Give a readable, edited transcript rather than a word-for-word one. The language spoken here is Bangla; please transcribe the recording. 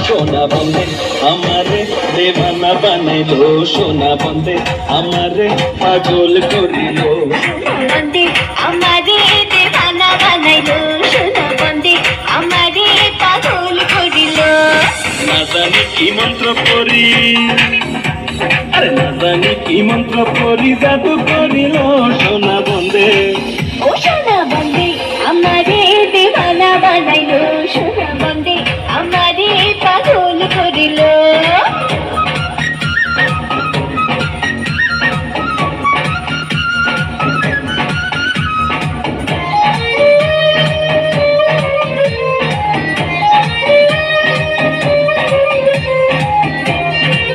সোনা বন্দে আমারে দেওয়ানা বানাইলো, সোনা বন্দে আমারে পাগল করিল, বন্দে আমারে দেওয়ানা বানাইলো, সোনা বন্দে আমারে পাগল করিল। না জানি কি মন্ত্র করি, আরে না জানি কি মন্ত্র করি জাদু করিল সোনা বন্দে। ও